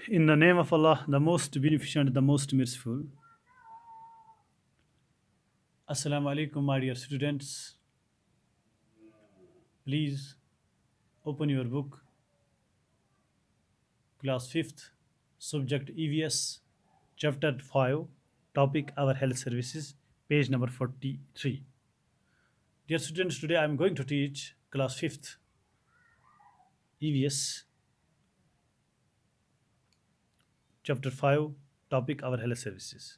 In the name of Allah, the most beneficent, the most merciful. Assalamu alaikum, my dear students. Please open your book, class 5th, subject EVS, chapter 5, topic Our Health Services, page number 43. Dear students, today I am going to teach class 5th EVS, chapter 5, topic Our Health Services.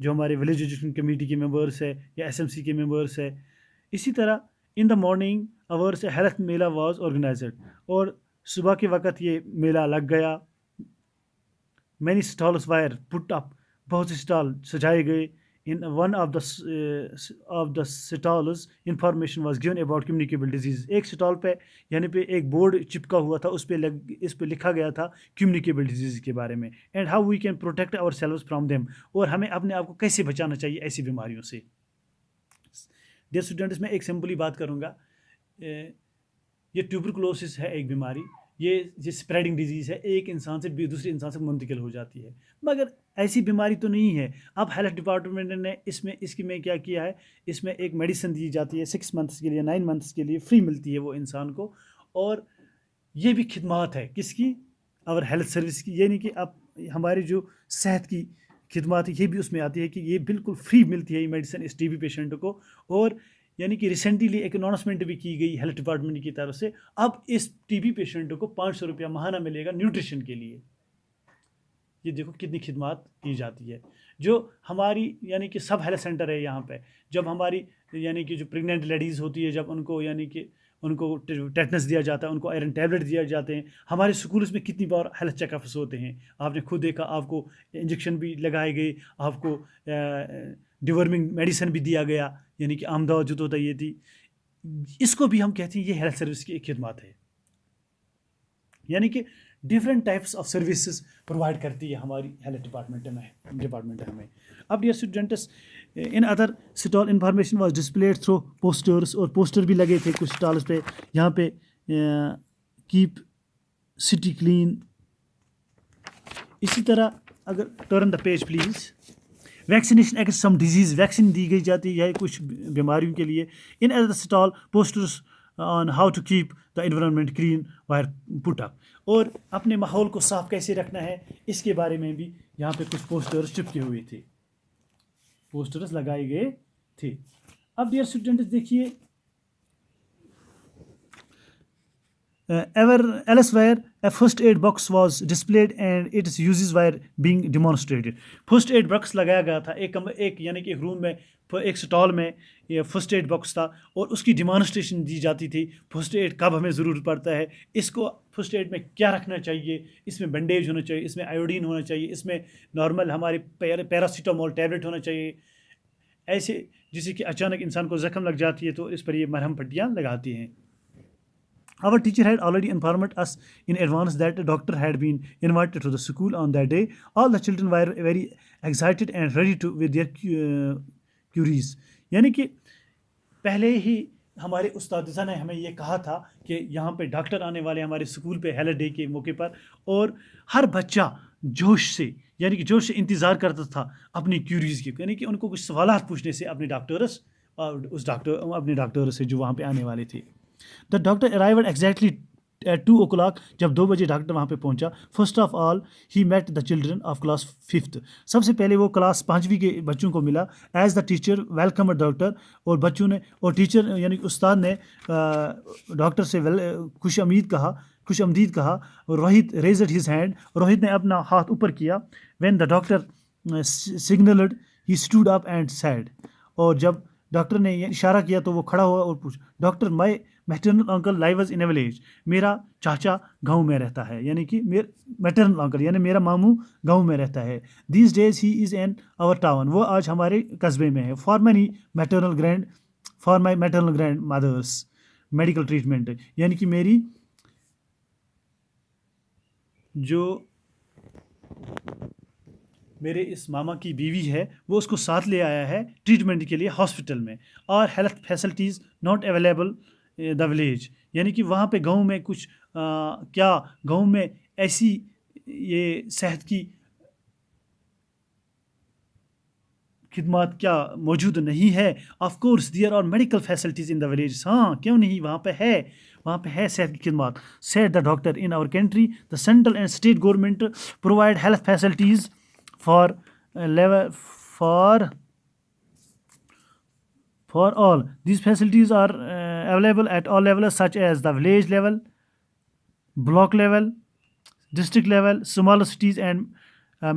جو ہمارے village education committee کے members ہے یا SMC کے members ہے. اسی طرح ان the morning hours health میلہ واز آرگنائزڈ، اور صبح کے وقت یہ میلہ لگ گیا. مینی اسٹالس وائر پٹ اپ، بہت سے اسٹال سجائے گئے. In one of the stalls information was given about communicable disease. ایک اسٹال پہ یعنی پہ ایک بورڈ چپکا ہوا تھا، اس پہ لکھا گیا تھا کمیونیکیبل ڈیزیز کے بارے میں. And how we can protect ourselves from them, اور ہمیں اپنے آپ کو کیسے بچانا چاہیے ایسی بیماریوں سے. ڈیئر اسٹوڈنٹس، میں ایک سمپلی بات کروں گا. یہ ٹیوبرکلوسس ہے ایک بیماری، یہ اسپریڈنگ ڈیزیز ہے، ایک انسان سے دوسرے انسان سے منتقل ہو جاتی ہے. مگر ایسی بیماری تو نہیں ہے. اب ہیلتھ ڈپارٹمنٹ نے اس میں کیا کیا ہے، اس میں ایک میڈیسن دی جاتی ہے 6 منتھس کے لیے، 9 منتھس کے لیے فری ملتی ہے وہ انسان کو. اور یہ بھی خدمات ہے کس کی؟ اور ہیلتھ سروس کی. یعنی کہ اب ہمارے جو صحت کی خدمات یہ بھی اس میں آتی ہے کہ یہ بالکل فری ملتی ہے یہ میڈیسن اس TB پیشنٹ کو. اور یعنی کہ ریسنٹلی ایک اناؤنسمنٹ بھی کی گئی ہیلتھ ڈپارٹمنٹ کی طرف سے، اب اس TB پیشنٹ کو 500 روپیہ ماہانہ ملے گا نیوٹریشن کے لیے. یہ دیکھو کتنی خدمات کی جاتی ہے. جو ہماری یعنی کہ سب ہیلتھ سینٹر ہے یہاں پہ، جب ہماری یعنی کہ جو پریگننٹ لیڈیز ہوتی ہے، جب ان کو یعنی کہ ان کو ٹیٹنس دیا جاتا ہے، ان کو آئرن ٹیبلٹ دیا جاتے ہیں. ہمارے اسکولس میں کتنی بار ہیلتھ چیک اپس ہوتے ہیں، آپ نے خود دیکھا. آپ کو انجیکشن بھی لگائے گئے، آپ کو ڈیورمنگ میڈیسن بھی دیا گیا، یعنی کہ آمداد جو ہوتا ہے یہ تھی. اس کو بھی ہم کہتے ہیں یہ ہیلتھ سروس کی ایک خدمات ہے. یعنی کہ different types of services provide کرتی ہے ہماری ہیلتھ ڈپارٹمنٹ ہمیں. اب dear students, in other stall information was displayed through posters, اور پوسٹر بھی لگے تھے کچھ اسٹالس پہ. یہاں پہ کیپ سٹی کلین. اسی طرح اگر turn the page please. Vaccination against some disease, vaccine دی گئی جاتی ہے کچھ بیماریوں کے لیے. In other stall posters on how to keep the environment clean were put up, اور اپنے ماحول کو صاف کیسے رکھنا ہے اس کے بارے میں بھی یہاں پہ کچھ پوسٹرز چپکے ہوئے تھے، پوسٹرز لگائے گئے تھے. اب ڈیئر اسٹوڈنٹس دیکھیے، elsewhere a first aid box was displayed and its uses were being demonstrated. First aid box لگایا گیا تھا ایک یعنی کہ ایک روم میں، ایک اسٹال میں یہ فرسٹ ایڈ باکس تھا، اور اس کی ڈیمانسٹریشن دی جاتی تھی. فرسٹ ایڈ کب ہمیں ضرورت پڑتا ہے، اس کو فرسٹ ایڈ میں کیا رکھنا چاہیے. اس میں بینڈیج ہونا چاہیے، اس میں آیوڈین ہونا چاہیے، اس میں نارمل ہمارے پیراسیٹامول ٹیبلٹ ہونا چاہیے. ایسے جسے کہ اچانک انسان کو زخم لگ جاتی ہے تو اس پر یہ مرہم پٹیاں لگاتی ہیں. Our teacher had already informed us in advance that the doctor had been invited to the school on that day. All the children were very excited and ready to with their queries. یعنی کہ پہلے ہی ہمارے استاذہ نے ہمیں یہ کہا تھا کہ یہاں پہ ڈاکٹر آنے والے ہمارے اسکول پہ ہیلتھ ڈے کے موقع پر، اور ہر بچہ جوش سے یعنی کہ جوش سے انتظار کرتا تھا اپنی کیوریز کی، یعنی کہ ان کو کچھ سوالات پوچھنے سے اپنے ڈاکٹر سے جو وہاں پہ آنے والے تھے. The doctor arrived exactly at 2 o'clock. جب 2 بجے ڈاکٹر وہاں پہ پہنچا. First of all, he met the children of class 5th. سب سے پہلے وہ کلاس 5ویں کے بچوں کو ملا. As the teacher welcomed doctor، اور بچوں نے اور ٹیچر یعنی کہ استاد نے ڈاکٹر سے خوش آمدید کہا. Rohit raised his hand. Rohit نے اپنا ہاتھ اوپر کیا. When the doctor signaled, he stood up and said. اور جب ڈاکٹر نے یہ اشارہ کیا تو وہ کھڑا ہوا اور پوچھا، doctor my maternal uncle lives in a village. میرا چاچا گاؤں میں رہتا ہے، یعنی کہ میٹرنل انکل یعنی میرا ماموں گاؤں میں رہتا ہے. These days he is in our town. وہ آج ہمارے قصبے میں ہے. For my maternal grandmother's medical treatment. یعنی کہ میری جو میرے اس ماما کی بیوی ہے وہ اس کو ساتھ لے آیا ہے ٹریٹمنٹ کے لیے ہاسپٹل میں. اور health facilities not available the village. یعنی کہ وہاں پہ گاؤں میں کچھ کیا گاؤں میں ایسی یہ صحت کی خدمات کیا موجود نہیں ہے. Of course there are medical facilities in the village. ہاں کیوں نہیں، وہاں پہ ہے صحت کی خدمات. Said the doctor in our country the central and state government provide health facilities for all. These facilities are available at all levels such as the village level, block level, district level, smaller cities and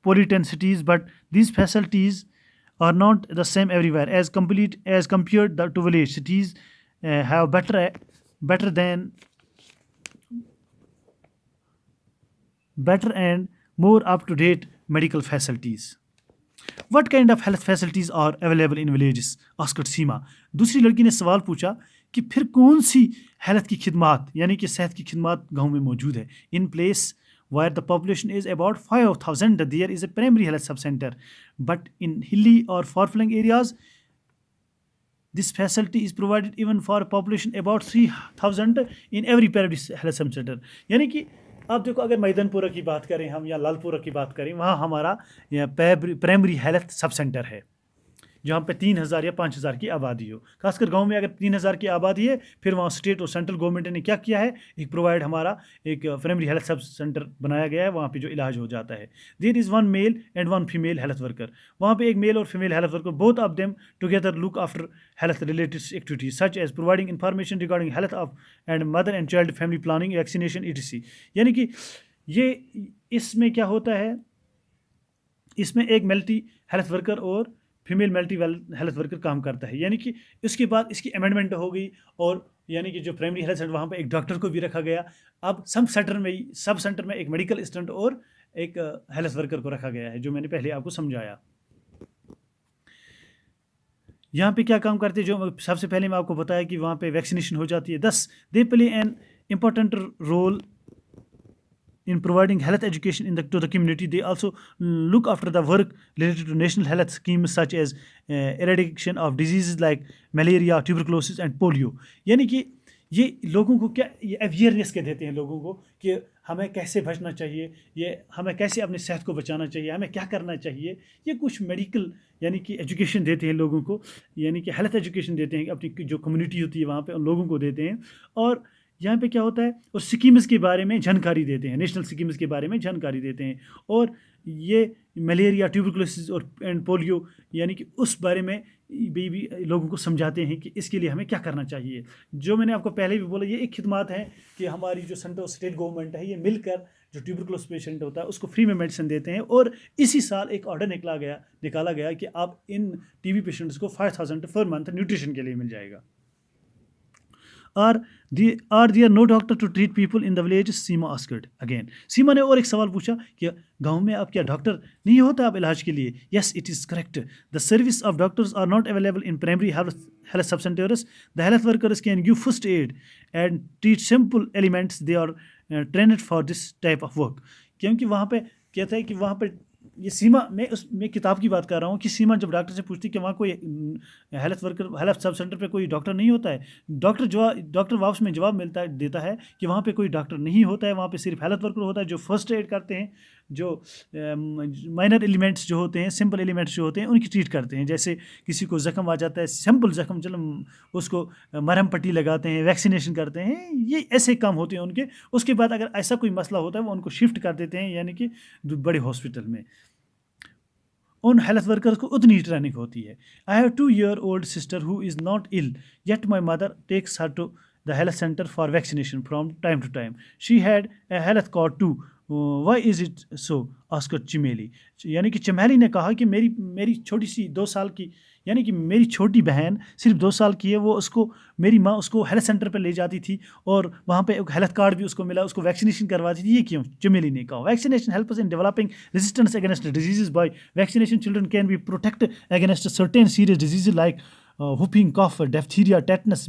metropolitan cities, but these facilities are not the same everywhere. As compared to village cities, have better than better and more up to date medical facilities. What kind of health facilities are available in villages? asked Seema. دوسری لڑکی نے سوال پوچھا کہ پھر کون سی health کی خدمات یعنی کہ صحت کی خدمات گاؤں میں موجود ہے. In place where the population is about 5,000, there is a primary health sub-center. But in hilly or far-flung areas, this facility is provided even for a population about 3,000 in every primary health sub-center. یعنی کہ آپ دیکھو اگر میدان پورہ کی بات کریں ہم یا لال پورہ کی بات کریں, وہاں ہمارا پرائمری ہیلتھ سب سینٹر ہے جہاں پہ 3,000 یا 5,000 کی آبادی ہو. خاص کر گاؤں میں اگر 3,000 کی آبادی ہے, پھر وہاں اسٹیٹ اور سینٹرل گورنمنٹ نے کیا کیا ہے, ایک پرووائڈ ہمارا ایک پرائمری ہیلتھ سب سینٹر بنایا گیا ہے, وہاں پہ جو علاج ہو جاتا ہے. There is 1 male and 1 female health worker. وہاں پہ ایک میل اور female health worker, both of them together look after health related activities such as providing information regarding health of and mother and child family planning vaccination etc. یعنی کہ یہ اس میں کیا ہوتا ہے, اس میں ایک ملٹی ہیلتھ ورکر اور فیمیل ملٹی ہیلتھ ورکر کام کرتا ہے. یعنی کہ اس کے بعد اس کی امینڈمنٹ ہو گئی, اور یعنی کہ جو پرائمری ہیلتھ سینٹر وہاں پہ ایک ڈاکٹر کو بھی رکھا گیا. اب سب سینٹر میں ایک میڈیکل اسسٹنٹ اور ایک ہیلتھ ورکر کو رکھا گیا ہے, جو میں نے پہلے آپ کو سمجھایا. یہاں پہ کیا کام کرتے ہیں, جو سب سے پہلے میں آپ کو بتایا کہ وہاں پہ ویکسینیشن ہو جاتی ہے. thus they play an important role in providing health education to the community. They also look after the work related to national health schemes such as eradication of diseases like malaria, tuberculosis and polio. یعنی کہ یہ لوگوں کو کیا awareness کے دیتے ہیں لوگوں کو کہ ہمیں کیسے بچنا چاہیے, یہ ہمیں کیسے اپنی صحت کو بچانا چاہیے, ہمیں کیا کرنا چاہیے. یہ کچھ میڈیکل یعنی کہ ایجوکیشن دیتے ہیں لوگوں کو, یعنی کہ ہیلتھ ایجوکیشن دیتے ہیں اپنی جو کمیونٹی ہوتی ہے وہاں پہ ان لوگوں کو دیتے ہیں. اور یہاں پہ کیا ہوتا ہے, اور اسکیمز کے بارے میں جانکاری دیتے ہیں, نیشنل اسکیمز کے بارے میں جانکاری دیتے ہیں. اور یہ ملیریا, ٹیوبرکلوسس اور اینڈ پولیو یعنی کہ اس بارے میں بھی لوگوں کو سمجھاتے ہیں کہ اس کے لیے ہمیں کیا کرنا چاہیے. جو میں نے آپ کو پہلے بھی بولا, یہ ایک خدمات ہیں کہ ہماری جو سینٹرل اسٹیٹ گورنمنٹ ہے یہ مل کر جو ٹیوبرکلوس پیشنٹ ہوتا ہے اس کو فری میں میڈیسن دیتے ہیں. اور اسی سال ایک آرڈر نکالا گیا کہ آپ ان ٹی بی پیشنٹس کو 5,000 پر منتھ نیوٹریشن کے لیے مل جائے گا. Are there no doctor to treat people in the villages? Seema asked again. Seema نے اور ایک سوال پوچھا کہ گاؤں میں اب کیا ڈاکٹر نہیں ہوتا اب علاج کے لیے. Yes, it is correct. The service of doctors are not available in primary health sub-centers. The health workers can give first aid and treat simple ailments. They are trained for this type of work. کیونکہ وہاں پہ کہتا ہے کہ وہاں پہ یہ سیما میں کتاب کی بات کر رہا ہوں کہ سیما جب ڈاکٹر سے پوچھتی کہ وہاں کوئی ہیلتھ سب سینٹر پہ کوئی ڈاکٹر نہیں ہوتا ہے, ڈاکٹر واپس میں جواب دیتا ہے کہ وہاں پہ کوئی ڈاکٹر نہیں ہوتا ہے, وہاں پہ صرف ہیلتھ ورکر ہوتا ہے جو فرسٹ ایڈ کرتے ہیں, جو مائنر ایلیمنٹس جو ہوتے ہیں, سمپل ایلیمنٹس جو ہوتے ہیں ان کی ٹریٹ کرتے ہیں. جیسے کسی کو زخم آ جاتا ہے, سمپل زخم, چلو اس کو مرہم پٹی لگاتے ہیں, ویکسینیشن کرتے ہیں, یہ ایسے کام ہوتے ہیں ان کے. اس کے بعد اگر ایسا کوئی مسئلہ ہوتا ہے وہ ان کو شفٹ کر دیتے ہیں یعنی کہ بڑے ہاسپٹل میں. ان ہیلتھ ورکرز کو اتنی ہی ٹریننگ ہوتی ہے. I have 2-year-old sister who is not ill, yet my mother takes her to the health center for vaccination from time to time. She had a health card too. Why is it so? asked چمیلی. یعنی کہ چمیلی نے کہا کہ میری چھوٹی سی 2 سال کی یعنی کہ میری چھوٹی بہن صرف 2 سال کی ہے, وہ میری ماں اس کو ہیلتھ سینٹر پہ لے جاتی تھی اور وہاں پہ ایک ہیلتھ کارڈ بھی اس کو ملا, اس کو ویکسینیشن کرواتی تھی. یہ کیوں؟ چمیلی نے کہا vaccination helps in developing resistance against diseases. By vaccination children can be protect against certain serious diseases like whooping cough, diphtheria, tetanus,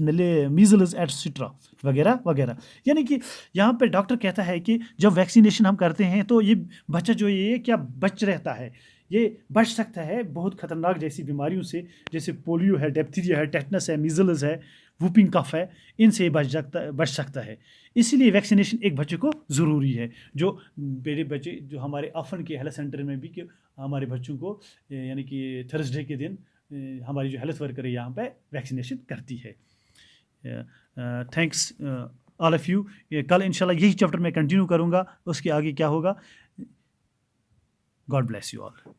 measles etcetera وغیرہ وغیرہ. یعنی کہ یہاں پہ ڈاکٹر کہتا ہے کہ جب ویکسینیشن ہم کرتے ہیں تو یہ بچہ جو یہ کیا بچ رہتا ہے, یہ بچ سکتا ہے بہت خطرناک جیسی بیماریوں سے, جیسے پولیو ہے, ڈیپتھیریا ہے, ٹیٹنس ہے, میزلز ہے, ووپنگ کف ہے, ان سے بچ سکتا ہے. اسی لیے ویکسینیشن ایک بچے کو ضروری ہے. جو میرے بچے جو ہمارے آفن کے ہیلتھ سینٹر میں بھی کہ ہمارے بچوں کو یعنی کہ تھرسڈے کے دن ہماری جو ہیلتھ ورکر ہے یہاں پہ ویکسینیشن کرتی ہے. Thanks all of you. کل انشاءاللہ یہی چیپٹر میں کنٹینیو کروں گا, اس کے آگے کیا ہوگا. God bless you all.